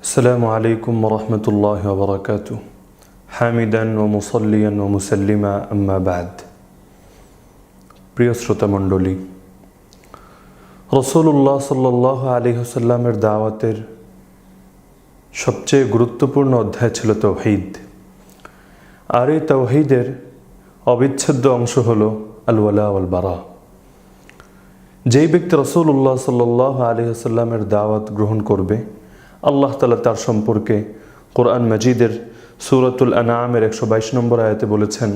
السلام عليكم ورحمة الله وبركاته حامدا ومصليا ومسلما أما بعد প্রিয় শ্রোতা মণ্ডলী, রাসূলুল্লাহ সাল্লাল্লাহু আলাইহি ওয়াসাল্লামের দাওয়াতের সবচেয়ে গুরুত্বপূর্ণ অধ্যায় ছিল তাওহীদ। আর এই তাওহীদের অবিচ্ছেদ্য অংশ হলো আল ওয়ালা ওয়াল বারা। যেই ব্যক্তি রাসূলুল্লাহ সাল্লাল্লাহু আলাইহি ওয়াসাল্লামের দাওয়াত গ্রহণ করবে, আল্লাহ তাআলা তার সম্পর্কে কোরআন মাজিদের সূরাতুল আনআমের 122 নম্বর আয়াতে বলেছেন,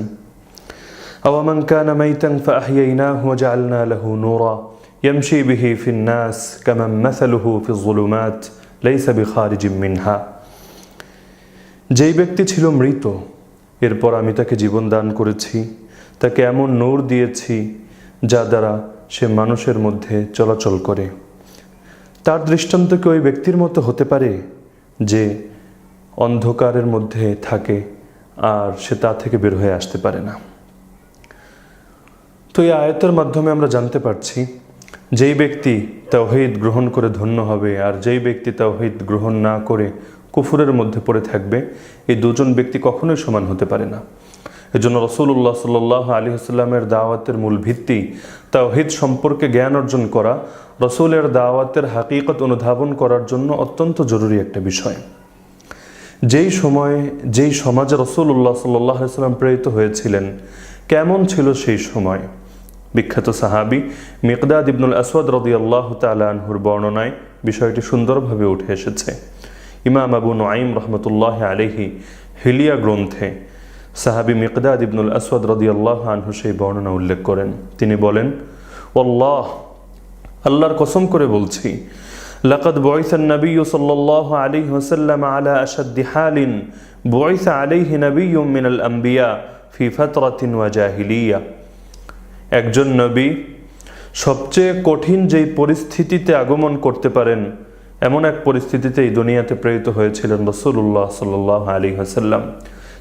আওয়ামান কানা মাইতান ফাআহইনাহু ওয়াজআলনা লাহু নূরা ইয়ামশি বিহি ফিন নাস কামান মাসালুহু ফিজ যুলুমাত লাইসা বিখারিজিম মিনহা। যেই ব্যক্তি ছিল মৃত, এরপর আমি তাকে জীবন দান করেছি, তাকে এমন নূর দিয়েছি যা দ্বারা সে মানুষের মধ্যে চলাচল করে। তার দৃষ্টান্ত কি ওই ব্যক্তির মতো হতে পারে যে অন্ধকারের মধ্যে থাকে আর সে তা থেকে বের হয়ে আসতে পারে না? তো এই আয়াতের মাধ্যমে আমরা জানতে পারছি, যেই ব্যক্তি তাওহীদ গ্রহণ করে ধন্য হবে আর যেই ব্যক্তি তাওহীদ গ্রহণ না করে কুফরের মধ্যে পড়ে থাকবে, এই দুজন ব্যক্তি কখনোই সমান হতে পারে না। এজন্য রাসূলুল্লাহ সাল্লাল্লাহু আলাইহি ওয়াসাল্লামের দাওয়াতের মূল ভিত্তি তাওহীদ সম্পর্কে জ্ঞান অর্জন করা, রাসূলের দাওয়াতের হাকিকত অনুধাবন করার জন্য অত্যন্ত জরুরি একটা বিষয়। যেই সমাজে রাসূলুল্লাহ সাল্লাল্লাহু আলাইহি ওয়াসাল্লাম প্রেরিত হয়েছিলেন, কেমন ছিল সেই সময়? বিখ্যাত সাহাবী মিকদাদ ইবনুল আসওয়াদ রাদিয়াল্লাহু তাআলা আনহুর বর্ণনায় বিষয়টি সুন্দরভাবে উঠে এসেছে। ইমাম আবু নুআইম রাহমাতুল্লাহি আলাইহি হিলিয়া গ্রন্থে সাহাবী মিকদাদ ইবনুল আসওয়াদ রাদিয়াল্লাহু আনহু সেই বর্ণনা উল্লেখ করেন। তিনি বলেন, ওয়াল্লাহ, আল্লাহর কসম করে বলছি, লাকাদ বুইসা আন-নাবিয়্যু সাল্লাল্লাহু আলাইহি ওয়াসাল্লাম আলা আশাদ্দি হালিন বুইসা আলাইহি নাবিয়্যুম মিনাল আম্বিয়া ফি ফাতরাতিন ওয়া জাহিলিয়া। একজন নবী সবচেয়ে কঠিন যেই পরিস্থিতিতে আগমন করতে পারেন, এমন এক পরিস্থিতিতে এই দুনিয়াতে প্রেরিত হয়েছিলেন রাসূলুল্লাহ সাল্লাল্লাহু আলাইহি ওয়াসাল্লাম।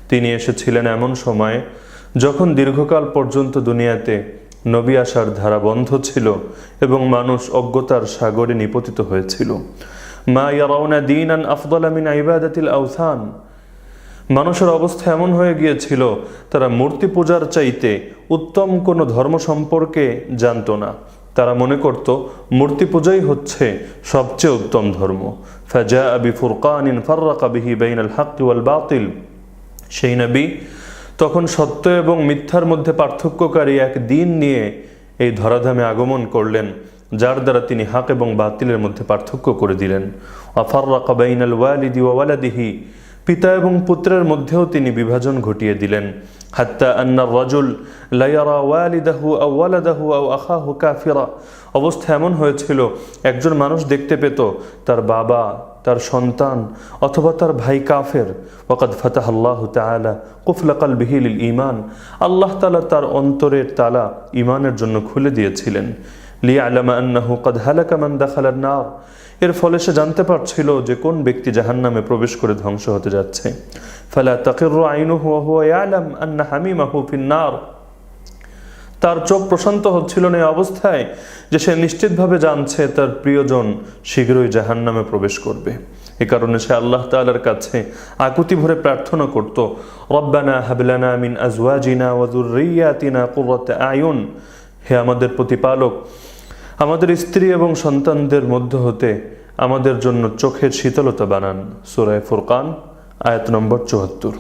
তিনি এসেছিলেন এমন সময়ে যখন দীর্ঘকাল পর্যন্ত দুনিয়াতে নবী আসার ধারা বন্ধ ছিল এবং মানুষ অজ্ঞতার সাগরে নিপতিত হয়েছিল। মা ইয়ারাউনা দীনান আফদালা মিন ইবাদাতিল আওসান। মানুষের অবস্থা এমন হয়ে গিয়েছিল, তারা মূর্তি পূজার চাইতে উত্তম কোনো ধর্ম সম্পর্কে জানতো না। তারা মনে করত মূর্তি পূজাই হচ্ছে সবচেয়ে উত্তম ধর্ম। ফাজাআ বিফুরকানিন ফাররাকা বিহি বাইনাল হাক্কি ওয়াল বাতিল। সেই নবী তখন সত্য এবং মিথ্যার মধ্যে পার্থক্যকারী এক দিন নিয়ে এই ধরাধামে আগমন করলেন, যার দ্বারা তিনি হক এবং বাতিলের মধ্যে পার্থক্য করে দিলেন। ওয়াফাররাকা বাইনাল ওয়ালিদি ওয়া ওয়ালাদিহি। পিতা এবং পুত্রের মধ্যেও তিনি বিভাজন ঘটিয়ে দিলেন। হাত্তা আন্নার রাজুল লা ইয়ারা ওয়ালিদাহু আও ওয়ালাদাহু আও আখাহু কাফিরা। অবস্থা এমন হয়েছিল, একজন মানুষ দেখতে পেত তার বাবা, তার সন্তান অথবা তার ভাই কাফের। ওয়াকাদ ফাতাহাল্লাহু তাআলা কুফলা কলবিহি লিল ঈমান। আল্লাহ তাআলা তার অন্তরের তালা ঈমানের জন্য খুলে দিয়েছিলেন। লিয়ালামা আন্নাহু ক্বাদ হালাকা মান দাখালান নার। এর ফলে সে জানতে পারছিল যে কোন ব্যক্তি জাহান্নামে প্রবেশ করে ধ্বংস হতে যাচ্ছে। ফালা তাকিরু আইনুহু ওয়া হুয়া ইয়ালাম আন্না হামিমাহু ফিন নার। তার চোখ প্রশান্ত হচ্ছিল না এই অবস্থায় যে সে নিশ্চিতভাবে জানছে তার প্রিয়জন শীঘ্রই জাহান্নামে প্রবেশ করবে। এ কারণে সে আল্লাহ তাআলার কাছে আকুতি ভরে প্রার্থনা করত, রব্বানা হাব লানা মিন আজওয়াজিনা ওয়া যুররিয়াতিনা কুররাতা আয়ুন। হে আমাদের প্রতিপালক, আমাদের স্ত্রী এবং সন্তানদের মধ্য হতে আমাদের জন্য চোখের শীতলতা বানান। সূরা ফুরকান আয়াত নম্বর ৭৪।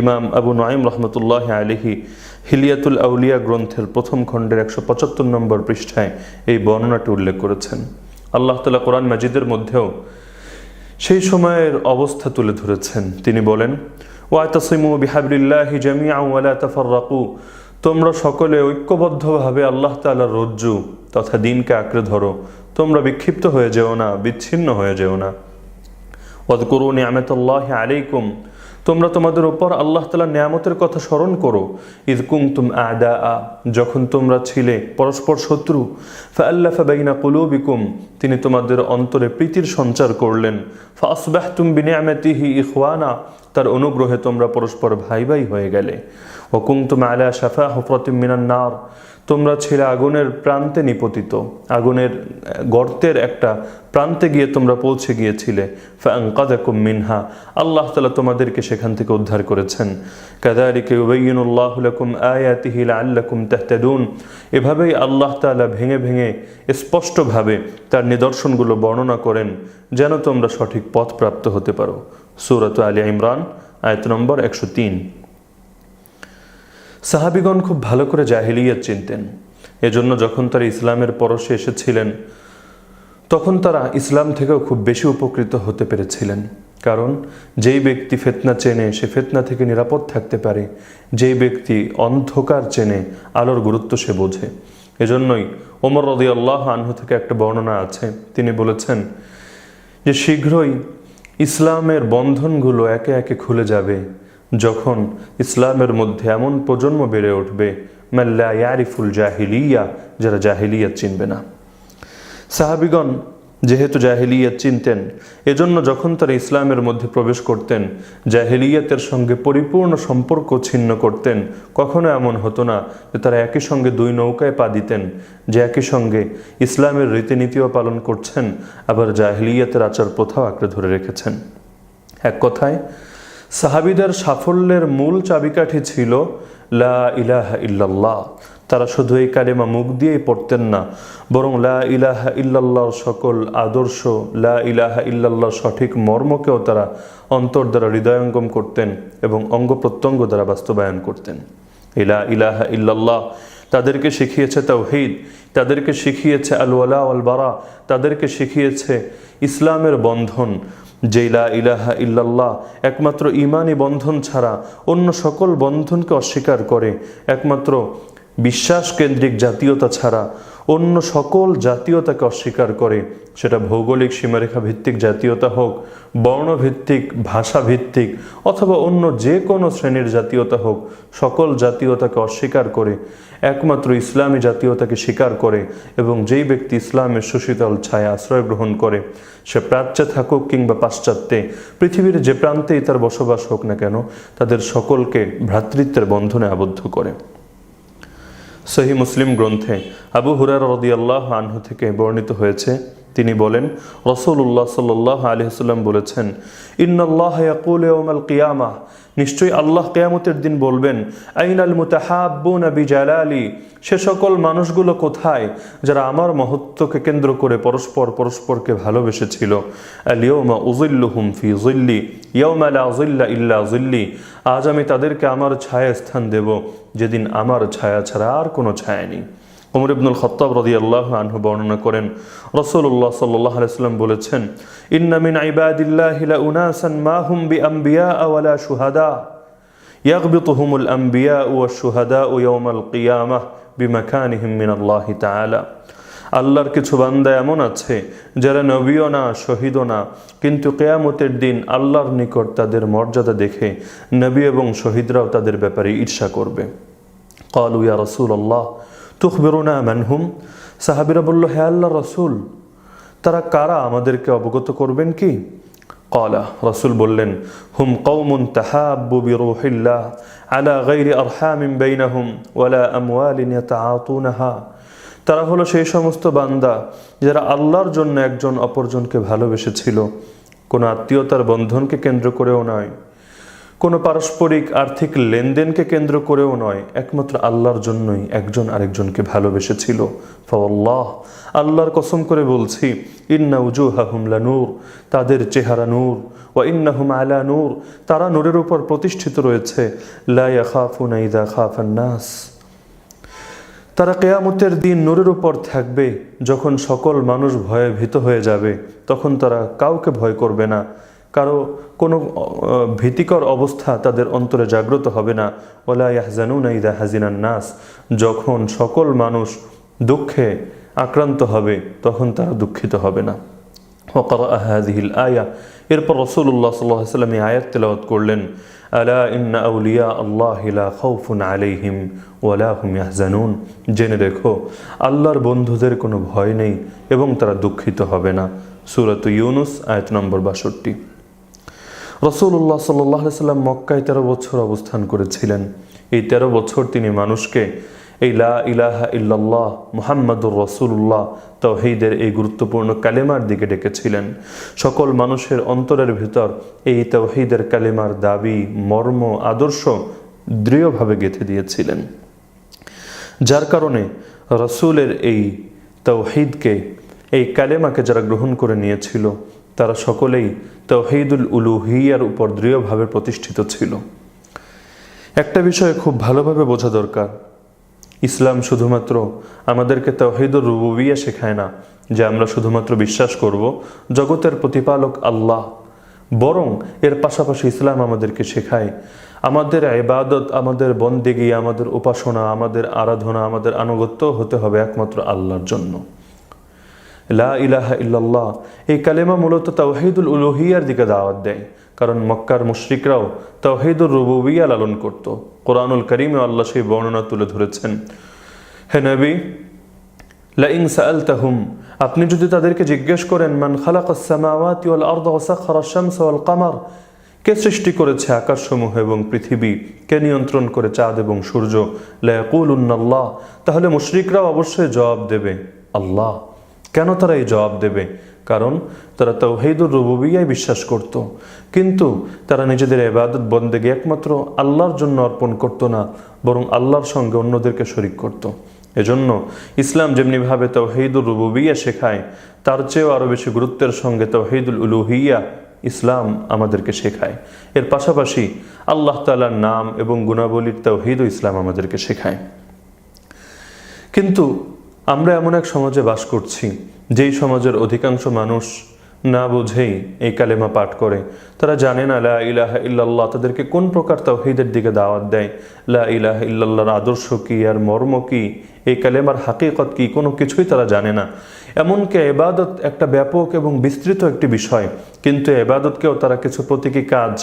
ইমাম আবু নুআইম রাহমাতুল্লাহি আলাইহি হিলিয়াতুল আউলিয়া গ্রন্থের প্রথম খণ্ডের ১৭৫ নম্বর পৃষ্ঠায় এই বর্ণনাটি উল্লেখ করেছেন। আল্লাহ তাআলা কোরআন মাজিদের মধ্যেও সেই সময়ের অবস্থা তুলে ধরেছেন। তিনি বলেন, ওয়াতাসিমু বিহাবলিল্লাহি জামিআন ওয়া লা তাফাররাকু। তোমরা সকলে ঐক্যবদ্ধভাবে আল্লাহ তাআলার রজ্জু তথা দ্বীনকে আঁকড়ে ধরো, তোমরা বিক্ষিপ্ত হয়ে যেও না, বিচ্ছিন্ন হয়ে যেও না। ওয়াযকুরু নি'মাতাল্লাহি আলাইকুম। তোমরা তোমাদের উপর আল্লাহ তাআলার নিয়ামতের কথা স্মরণ করো। ইয কুনতুম আ'দাআ। যখন তোমরা ছিলে পরস্পর শত্রু। ফাআল্লাফা বাইনা কুলুবিকুম। তিনি তোমাদের অন্তরে প্রীতির সঞ্চার করলেন। ফাআসবাহতুম বিনি'মাতিহি ইখওয়ানা। তার অনুগ্রহে তোমরা পরস্পর ভাই ভাই হয়ে গেলে। ওয়া কুনতুম আলা শাফা হুফরাতিম মিনান নার। তোমরা ছিলে আগুনের প্রান্তে নিপতিত, আগুনের গর্তের একটা প্রান্তে গিয়ে তোমরা পৌঁছে গিয়েছিলে। ফাআনকাযাকুম মিনহা, আল্লাহ তাআলা তোমাদেরকে সেখান থেকে উদ্ধার করেছেন। কাযালিকা ইউবাইয়িনুল্লাহু লাকুম আয়াতিহি লাআল্লাকুম তাহতাদুন, এভাবেই আল্লাহ তাআলা ভেঙে ভেঙে স্পষ্টভাবে তার নিদর্শনগুলো বর্ণনা করেন যেন তোমরা সঠিক পথ প্রাপ্ত হতে পারো। সূরাত আলে ইমরান আয়াত নম্বর 103। সাহাবিগণ খুব ভালো করে জাহেলিয়াত চিনতেন, এজন্য যখন তারা ইসলামের পরশে এসেছিলেন তখন তারা ইসলাম থেকেও খুব বেশি উপকৃত হতে পেরেছিলেন। কারণ যেই ব্যক্তি ফিতনা চেনে সে ফিতনা থেকে নিরাপদ থাকতে পারে, যেই ব্যক্তি অন্ধকার চেনে আলোর গুরুত্ব সে বোঝে। এজন্যই ওমর রাদিয়াল্লাহু আনহু থেকে একটা বর্ণনা আছে, তিনি বলেছেন যে শীঘ্রই ইসলামের বন্ধনগুলো একে একে খুলে যাবে যখন ইসলামের মধ্যে এমন প্রজন্ম বেড়ে উঠবে মান লা ইয়ারিফুল জাহিলিয়া, যারা জাহিলিয়াত চিনবে না। সাহাবিগণ যেহেতু জাহিলিয়াত চিনতেন, এজন্য যখন তারা ইসলামের মধ্যে প্রবেশ করতেন জাহিলিয়াতের সঙ্গে পরিপূর্ণ সম্পর্ক ছিন্ন করতেন। কখনো এমন হতো না যে তারা একই সঙ্গে দুই নৌকায় পা দিতেন, যে একই সঙ্গে ইসলামের রীতিনীতিও পালন করছেন আবার জাহিলিয়াতের আচার প্রথাও আঁকড়ে ধরে রেখেছেন। এক কথায় সাহাবিদের সাফল্যের মূল চাবিকাঠি ছিল লা ইলাহা ইল্লাল্লাহ। তারা শুধু এই কালেমা মুখ দিয়েই পড়তেন না, বরং লা ইলাহা ইল্লাল্লাহর সকল আদর্শ, লা ইলাহা ইল্লাল্লাহর সঠিক মর্মকেও তারা অন্তর দ্বারা হৃদয়ঙ্গম করতেন এবং অঙ্গ প্রত্যঙ্গ দ্বারা বাস্তবায়ন করতেন। লা ইলাহা ইল্লাল্লাহ তাদেরকে শিখিয়েছে তাওহীদ, তাদেরকে শিখিয়েছে আল ওয়ালা ওয়াল বারা, তাদেরকে শিখিয়েছে ইসলামের বন্ধন। যে লা ইলাহা ইল্লাল্লাহ একমাত্র ঈমানি বন্ধন ছাড়া অন্য সকল বন্ধনকে অস্বীকার করে, একমাত্র বিশ্বাস কেন্দ্রিক জাতীয়তা ছাড়া অন্য সকল জাতীয়তাকে অস্বীকার করে, সেটা ভৌগোলিক সীমারেখা ভিত্তিক জাতীয়তা হোক, বর্ণভিত্তিক, ভাষাভিত্তিক অথবা অন্য যে কোনো শ্রেণীর জাতীয়তা হোক, সকল জাতীয়তাকে অস্বীকার করে একমাত্র ইসলামী জাতীয়তাকে স্বীকার করে। এবং যেই ব্যক্তি ইসলামের সুশীতল ছায়া আশ্রয় গ্রহণ করে, সে প্রাচ্যে থাকুক কিংবা পাশ্চাত্যে, পৃথিবীর যে প্রান্তেই তার বসবাস হোক না কেন, তাদের সকলকে ভ্রাতৃত্বের বন্ধনে আবদ্ধ করে। সহিহ মুসলিম গ্রন্থে আবু হুরায়রা রাদিয়াল্লাহু আনহু থেকে বর্ণিত হয়েছে, তিনি বলেন রাসূলুল্লাহ সাল্লাল্লাহু আলাইহি ওয়াসাল্লাম বলেছেন, ইন্নাল্লাহা ইয়াকুলু ইয়াওমাল কিয়ামাহ, নিশ্চয়ই আল্লাহ কিয়ামতের দিন বলবেন, আইনাল মুতাহাব্বুনা বিজালালি, সে সকল মানুষগুলো কোথায় যারা আমার মহত্বকে কেন্দ্র করে পরস্পরকে ভালোবেসেছিল। আল ইয়াউমা উযিল্লুহুম ফি যিল্লি ইয়াওমা লা যিল্লা ইল্লা যিল্লি, আজ আমি তাদেরকে আমার ছায়া স্থান দেব যেদিন আমার ছায়া ছাড়া আর কোনো ছায়া নেই। ওমর ইবনুল খাত্তাব রাদিয়াল্লাহু আনহু বর্ণনা করেন রাসূলুল্লাহ সাল্লাল্লাহু আলাইহি ওয়াসাল্লাম বলেছেন, ইন্না মিন ইবাদিল্লাহি লা উনাসান মা হুম বিআমবিয়া ওয়ালা শুহাদা ইয়াগবিতুহুমুল আমবিয়া ওয়াশ শুহাদা ইয়াওমাল কিয়ামাহ বিমাকানিহিম মিনাল্লাহি তাআলা। আল্লাহর কিছু বান্দা এমন আছে যারা নবীও না, শহীদও না, কিন্তু কিয়ামতের দিন আল্লাহর নিকট তাদের মর্যাদা দেখে নবী এবং শহীদরাও তাদের ব্যাপারে ঈর্ষা করবে। ক্বালু ইয়া রাসূলুল্লাহ তুখবিরুনা মান হুম, সাহাবীরা বলল, হে আল্লাহর রাসূল, তারা কারা, আমাদেরকে অবগত করবেন কি? ক্বালা, রাসূল বললেন, হুম কওমুন তাহাব্বু বিরূহিল্লাহ আলা গায়রি আরহামিন বাইনাহুম ওয়ালা আমওয়ালিন ইয়াতাআতুনাহা, তারা হলো সেই সমস্ত বান্দা যারা আল্লাহর জন্য একজন অপরজনকে ভালোবেসেছিল, কোনো আত্মীয়তার বন্ধনকে কেন্দ্র করেও নয়, কোনো পারস্পরিক আর্থিক লেনদেনকে কেন্দ্র করেও নয়, একমাত্র আল্লাহর জন্যই একজন আরেকজনকে ভালোবেসেছিল। ফাওয়াল্লাহ, আল্লাহর কসম করে বলছি, ইন্না উজুহাহুম লানূর, তাদের চেহারা নূর, ওয়া ইন্নাহুম আলা নূর, তারা নূরের উপর প্রতিষ্ঠিত রয়েছে। লা ইয়াখাফুনা ইযা খাফান নাস, তারা কিয়ামতের দিন নূরের উপর থাকবে, যখন সকল মানুষ ভয়ে ভীত হয়ে যাবে তখন তারা কাউকে ভয় করবে না, কারো কোনো ভীতিকর অবস্থা তাদের অন্তরে জাগ্রত হবে না। ওয়ালা ইয়াহজানুনা ইযা হাজিনান নাস, যখন সকল মানুষ দুঃখে আক্রান্ত হবে তখন তারা দুঃখিত হবে না। ওয়াকরা হাযিহিল আয়া, এরপর রাসূলুল্লাহ সাল্লাল্লাহু আলাইহি ওয়াসাল্লাম এই আয়াত তেলাওয়াত করলেন, আলা ইন্না আউলিয়া আল্লাহি লা খাউফুন আলাইহিম ওয়ালা হুম ইয়াহজানুন, জেনে রেখো আল্লাহর বন্ধুদের কোনো ভয় নেই এবং তারা দুঃখিত হবে না। সূরাত ইউনুস আয়াত নম্বর 62। রাসূলুল্লাহ সাল্লাল্লাহু আলাইহি ওয়াসাল্লাম মক্কায় 13 বছর অবস্থান করেছিলেন। এই 13 বছর তিনি মানুষকে এই লা ইলাহা ইল্লাল্লাহ মুহাম্মাদুর রাসূলুল্লাহ তাওহীদের এই গুরুত্বপূর্ণ কালেমার দিকে ডেকেছিলেন। সকল মানুষের অন্তরের ভিতর এই তাওহীদের কালেমার দাবি, মর্ম, আদর্শ দৃঢ়ভাবে গেঁথে দিয়েছিলেন, যার কারণে রাসূলের এই তাওহীদকে, এই কালেমাকে যারা গ্রহণ করে নিয়েছিল তারা সকলেই তাওহীদুল উলুহিয়ার উপর দৃঢ়ভাবে প্রতিষ্ঠিত ছিল। একটা বিষয় খুব ভালোভাবে বোঝা দরকার, ইসলাম শুধুমাত্র আমাদেরকে তাওহীদুর রুবুবিয়্যাহ শেখায় না, যে আমরা শুধুমাত্র বিশ্বাস করব জগতের প্রতিপালক আল্লাহ, বরং এর পাশাপাশি ইসলাম আমাদেরকে শেখায় আমাদের ইবাদত, আমাদের বন্দেগী, আমাদের উপাসনা, আমাদের আরাধনা, আমাদের আনুগত্য হতে হবে একমাত্র আল্লাহর জন্য। লা ইলাহা ইল্লাল্লাহ এই কালেমা মূলত তাওহীদুল উলুহিয়ার দিকে দাওয়াত দেয়, কারণ মক্কার মুশরিকরাও তাওহীদুর রুবুবিয়্যাহ লালন করত। কোরআনুল কারীমে আল্লাহ সেই বর্ণনা তুলে ধরেছেন, হে নবী, লাইন সাআলতাহুম, আপনি যদি তাদেরকে জিজ্ঞেস করেন, মান খালাকাস সামাওয়াতি ওয়াল আরদা ওয়া সাখখারাশ শামসা ওয়াল কমার, কে সৃষ্টি করেছে আকাশসমূহ এবং পৃথিবী, কে নিয়ন্ত্রণ করে চাঁদ এবং সূর্য, লা ইয়াকুলুন্নাল্লাহ, তাহলে মুশরিকরাও অবশ্যই জবাব দেবে আল্লাহ। কেন তারা এই জবাব দেবে? কারণ তারা তাওহীদুর রুবুবিয়্যায় বিশ্বাস করত, কিন্তু তারা নিজেদের ইবাদত বন্দেগী একমাত্র আল্লাহর জন্য অর্পণ করত না, বরং আল্লাহর সঙ্গে অন্যদেরকে শরীক করত। এজন্য ইসলাম যেমনিভাবে তাওহীদুর রুবুবিয়্যাহ শেখায়, তার চেয়েও আরও বেশি গুরুত্বের সঙ্গে তাওহীদুল উলুহিয়্যাহ ইসলাম আমাদেরকে শেখায়। এর পাশাপাশি আল্লাহ তাআলার নাম এবং গুণাবলীর তাওহীদও ইসলাম আমাদেরকে শেখায়। কিন্তু আমরা এমন এক সমাজে বাস করছি, যেই সমাজের অধিকাংশ মানুষ না বুঝেই এই কালেমা পাঠ করে। তারা জানে না লা ইলাহা ইল্লাল্লাহ তাদেরকে কোন প্রকার তাওহীদের দিকে দাওয়াত দেয়, লা ইলাহা ইল্লাল্লাহর আদর্শ কী, আর মর্ম কী, এই কালেমার হাকিকত কী, কোনো কিছুই তারা জানে না। এমনকি ইবাদত একটা ব্যাপক এবং বিস্তৃত একটি বিষয়, কিন্তু ইবাদতকেও তারা কিছু প্রতীকী কাজ,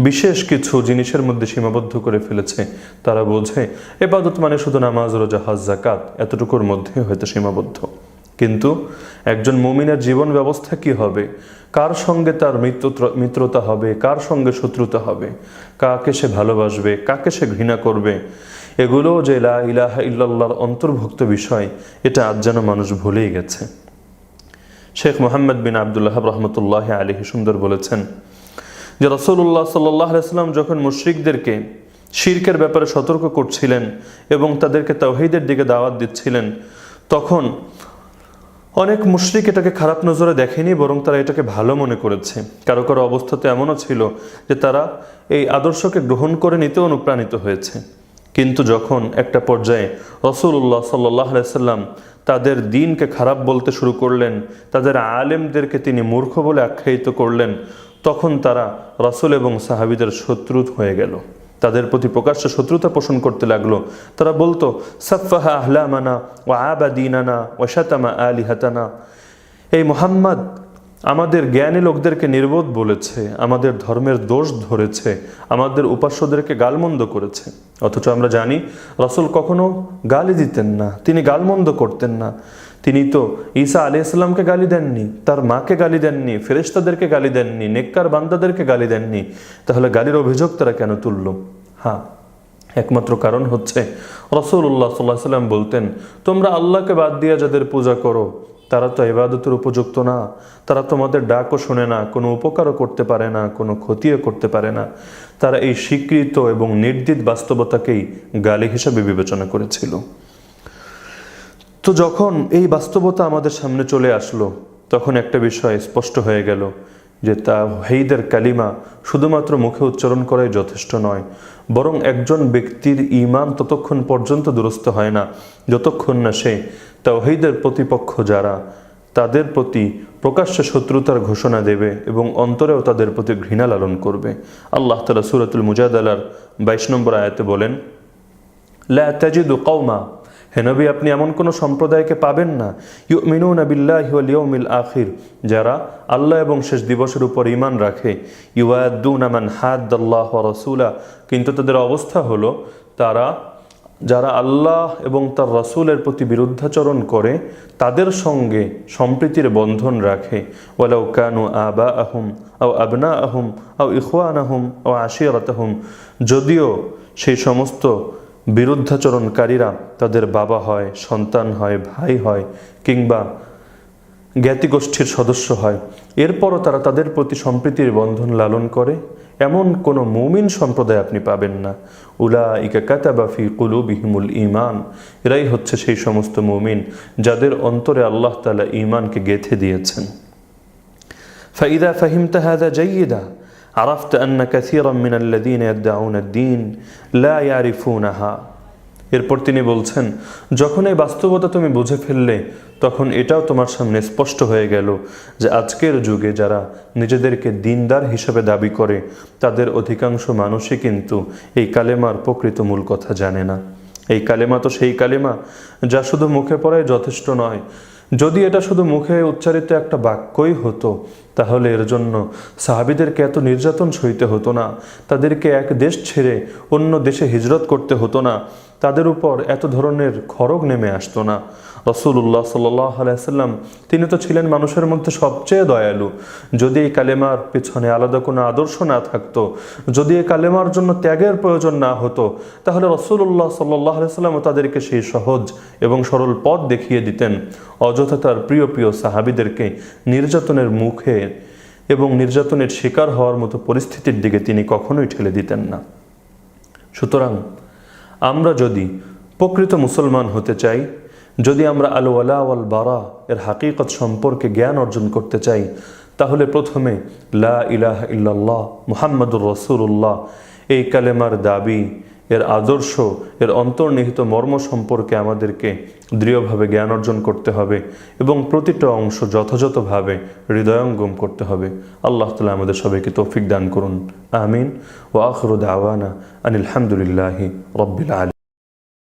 বিশেষ কিছু জিনিসের মধ্যে সীমাবদ্ধ করে ফেলেছে। তারা বোঝে ইবাদত মানে শুধু নামাজ, রোজা, হজ, যাকাত, এতটুকুর মধ্যে হয়তো সীমাবদ্ধ। কিন্তু একজন মুমিনের জীবন ব্যবস্থা কি হবে, কার সঙ্গে তার মিত্রতা হবে, কার সঙ্গে শত্রুতা হবে, কাকে সে ভালোবাসবে, কাকে সে ঘৃণা করবে, এগুলো যে লা ইলাহা ইল্লাল্লাহর অন্তর্ভুক্ত বিষয়, এটা আজ যেন মানুষ ভুলেই গেছে। শেখ মুহাম্মদ বিন আব্দুল ওয়াহাব রাহমাতুল্লাহি আলাইহি সুন্দর বলেছেন যে রাসূলুল্লাহ সাল্লাল্লাহু আলাইহি ওয়াসাল্লাম যখন মুশরিকদেরকে শিরকের ব্যাপারে সতর্ক করছিলেন এবং তাদেরকে তাওহীদের দিকে দাওয়াত দিচ্ছিলেন, তখন অনেক মুশরিক এটাকে খারাপ নজরে দেখেনি, বরং তারা এটাকে ভালো মনে করেছে। কারো কারো অবস্থাতে এমনও ছিল যে তারা এই আদর্শকে গ্রহণ করে নিতে অনুপ্রাণিত হয়েছে। কিন্তু যখন একটা পর্যায়ে রাসূলুল্লাহ সাল্লাল্লাহু আলাইহি ওয়াসাল্লাম তাদের দ্বীনকে খারাপ বলতে শুরু করলেন, তাদের আলেমদেরকে তিনি মূর্খ বলে আখ্যায়িত করলেন, তখন তারা রাসূল এবং সাহাবীদের শত্রু হয়ে গেল, তাদের প্রতি প্রকাশ্যে শত্রুতা পোষণ করতে লাগলো। তারা বলতো, সাফাহা আহলামানা ওয়া আবাদিনানা ওয়া শাতামা আলিহাতানা, এই মুহাম্মদ আমাদের জ্ঞানী লোকদেরকে নির্বোধ বলেছে, আমাদের ধর্মের দোষ ধরেছে, আমাদের উপাস্যদেরকে গালমন্দ করেছে। অথচ আমরা জানি রাসূল কখনো গালি দিতেন না, তিনি গালমন্দ করতেন না। তিনি তো ঈসা আলাইহিস সালামকে গালি দেননি, তার মাকে গালি দেননি, ফেরেশতাদেরকে গালি দেননি, নেককার বান্দাদেরকে গালি দেননি। তাহলে গালির অভিযোগ তারা কেন তুলল? হ্যাঁ, একমাত্র কারণ হচ্ছে রাসূলুল্লাহ সাল্লাল্লাহু আলাইহি ওয়াসাল্লাম বলতেন, তোমরা আল্লাহকে বাদ দিয়ে যাদের পূজা করো তারা তো ইবাদতের উপযুক্ত না, তারা তোমাদের ডাকও শোনে না, কোনো উপকারও করতে পারে না, কোনো ক্ষতিও করতে পারে না। তারা এই স্বীকৃত এবং নির্দিত বাস্তবতাকেই গালি হিসাবে বিবেচনা করেছিল। তো যখন এই বাস্তবতা আমাদের সামনে চলে আসলো, তখন একটা বিষয় স্পষ্ট হয়ে গেল যে তাওহীদের কালিমা শুধুমাত্র মুখে উচ্চারণ করাই যথেষ্ট নয়, বরং একজন ব্যক্তির ঈমান ততক্ষণ পর্যন্ত দুরস্ত হয় না যতক্ষণ না সে তাওহীদের প্রতিপক্ষ যারা, তাদের প্রতি প্রকাশ্যে শত্রুতার ঘোষণা দেবে এবং অন্তরেও তাদের প্রতি ঘৃণা লালন করবে। আল্লাহ তাআলা সূরাতুল মুজাদালার 22 নম্বর আয়াতে বলেন, লা তাজিদু কওমা, হে নবী আপনি এমন কোনো সম্প্রদায়কে পাবেন না, ইউমিনুনা বিল্লাহি ওয়াল ইয়াউমিল আখির, যারা আল্লাহ এবং শেষ দিবসের উপর ঈমান রাখে, ইউআদ্দুনা মান হাদ্দাল্লাহ ওয়া রাসূলা, কিন্তু তাদের অবস্থা হলো তারা যারা আল্লাহ এবং তার রাসূলের প্রতি বিরুদ্ধাচরণ করে তাদের সঙ্গে সম্প্রীতির বন্ধন রাখে, ওয়ালাউ কানু আবাআহুম আও আবনাআহুম আও ইখওয়ানাহুম আও আশিরাতাহুম, যদিও সেই সমস্ত বিরুদ্ধাচরণকারীরা তাদের বাবা হয়, সন্তান হয়, ভাই হয়, কিংবা জ্ঞাতিগোষ্ঠীর সদস্য হয়, এরপরও তারা তাদের প্রতি সম্প্রীতির বন্ধন লালন করে, এমন কোনো মুমিন সম্প্রদায় আপনি পাবেন না। উলাইকা কাতাবা ফি কুলুবিহিমুল ঈমান, এরাই হচ্ছে সেই সমস্ত মুমিন যাদের অন্তরে আল্লাহ তাআলা ঈমানকে গেঁথে দিয়েছেন। ফাইদা ফাহিমতা হাযা জাইয়্যিদা আরাফতা আন্না কাসীরাম মিনাল্লাযীনা ইয়াদউনা আদ-দীন লা ইয়ারিফুনাহা। এরপর তিনি বলছেন, যখন এই বাস্তবতা তুমি বুঝে ফেললে, তখন এটাও তোমার সামনে স্পষ্ট হয়ে গেল যে আজকের যুগে যারা নিজেদেরকে দিনদার হিসেবে দাবি করে, তাদের অধিকাংশ মানুষই কিন্তু এই কালেমার প্রকৃত মূল কথা জানে না। এই কালেমা তো সেই কালেমা যা শুধু মুখে পড়াই যথেষ্ট নয়। যদি এটা শুধু মুখে উচ্চারিত একটা বাক্যই হতো, তাহলে এর জন্য সাহাবীদেরকে এত নির্যাতন সইতে হতো না, তাদেরকে এক দেশ ছেড়ে অন্য দেশে হিজরত করতে হতো না, তাদের উপর এত ধরনের খড়গ নেমে আসতো না। রাসূলুল্লাহ সাল্লাল্লাহু আলাইহি সাল্লাম তিনি তো ছিলেন মানুষের মধ্যে সবচেয়ে দয়ালু। যদি এই কালেমার পেছনে আলাদা কোনো আদর্শ না থাকতো, যদি এই কালেমার জন্য ত্যাগের প্রয়োজন না হতো, তাহলে রাসূলুল্লাহ সাল্লাল্লাহু আলাইহি সাল্লাম তাদেরকে সেই সহজ এবং সরল পথ দেখিয়ে দিতেন। অযথা তার প্রিয় প্রিয় সাহাবীদেরকে নির্যাতনের মুখে এবং নির্যাতনের শিকার হওয়ার মতো পরিস্থিতির দিকে তিনি কখনোই ঠেলে দিতেন না। সুতরাং আমরা যদি প্রকৃত মুসলমান হতে চাই, যদি আমরা আল ওয়ালা ওয়াল বারা এর হাকিকত সম্পর্কে জ্ঞান অর্জন করতে চাই, তাহলে প্রথমে লা ইলাহা ইল্লাল্লাহ মুহাম্মাদুর রাসূলুল্লাহ এই কালেমার দাবি, এর আদর্শ, এর অন্তর্নিহিত মর্ম সম্পর্কে আমাদেরকে দৃঢ়ভাবে জ্ঞান অর্জন করতে হবে এবং প্রতিটা অংশ যথাযথভাবে হৃদয়ঙ্গম করতে হবে। আল্লাহ তাআলা আমাদের সবাইকে তৌফিক দান করুন। আমিন। ওয়া আখিরু দাওয়ানা আনিল হামদুলিল্লাহি রাব্বিল আলামিন।